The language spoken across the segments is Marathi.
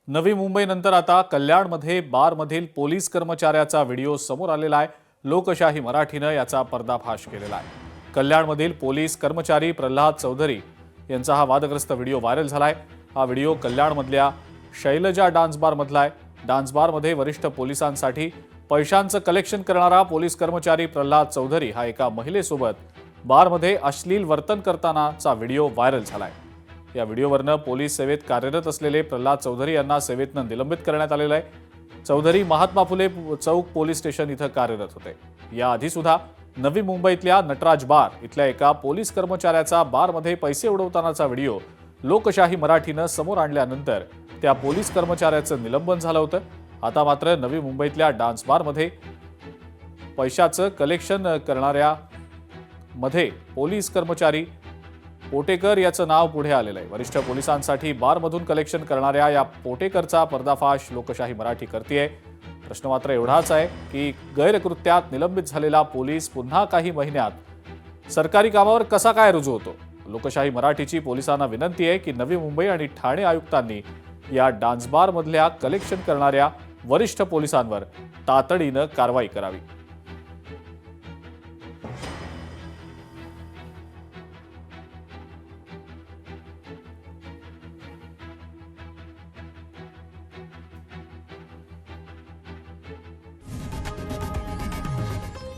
नवी मुंबईनंतर आता कल्याणमध्ये बारमधील पोलीस कर्मचाऱ्याचा व्हिडिओ समोर आलेला आहे। लोकशाही मराठीनं याचा पर्दाफाश केलेला आहे। कल्याणमधील पोलीस कर्मचारी प्रल्हाद चौधरी यांचा हा वादग्रस्त व्हिडिओ व्हायरल झालाय। हा व्हिडिओ कल्याणमधल्या शैलजा डान्स बारमधला आहे। डान्स बारमध्ये वरिष्ठ पोलिसांसाठी पैशांचं कलेक्शन करणारा पोलीस कर्मचारी प्रल्हाद चौधरी हा एका महिलेसोबत बारमध्ये अश्लील वर्तन करतानाचा व्हिडिओ व्हायरल झालाय। या व्हिडिओवरनं पोलीस सेवेत कार्यरत असलेले प्रल्हाद चौधरी यांना सेवेतनं निलंबित करण्यात आलेलं आहे। चौधरी महात्मा फुले चौक पोलीस स्टेशन इथं कार्यरत होते। याआधी सुद्धा नवी मुंबईतल्या नटराज बार इथल्या एका पोलीस कर्मचाऱ्याचा बारमध्ये पैसे उडवतानाचा व्हिडिओ लोकशाही मराठीनं समोर आणल्यानंतर त्या पोलीस कर्मचाऱ्याचं निलंबन झालं होतं। आता मात्र नवी मुंबईतल्या डान्स बारमध्ये पैशाचं कलेक्शन करणाऱ्या मध्ये पोलीस कर्मचारी पोटेकर याचं नाव पुढे आलेलं आहे। वरिष्ठ पोलिसांसाठी बारमधून कलेक्शन करणाऱ्या या पोटेकरचा पर्दाफाश लोकशाही मराठी करतेय। प्रश्न मात्र एवढाच आहे की गैरकृत्यात निलंबित झालेला पोलीस पुन्हा काही महिन्यात सरकारी कामावर कसा काय रुजू होतो। लोकशाही मराठीची पोलिसांना विनंती आहे की नवी मुंबई आणि ठाणे आयुक्तांनी या डान्स बारमधल्या कलेक्शन करणाऱ्या वरिष्ठ पोलिसांवर तातडीनं कारवाई करावी।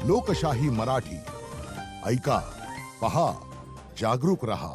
लोकशाही मराठी ऐका, पहा, जागरूक रहा।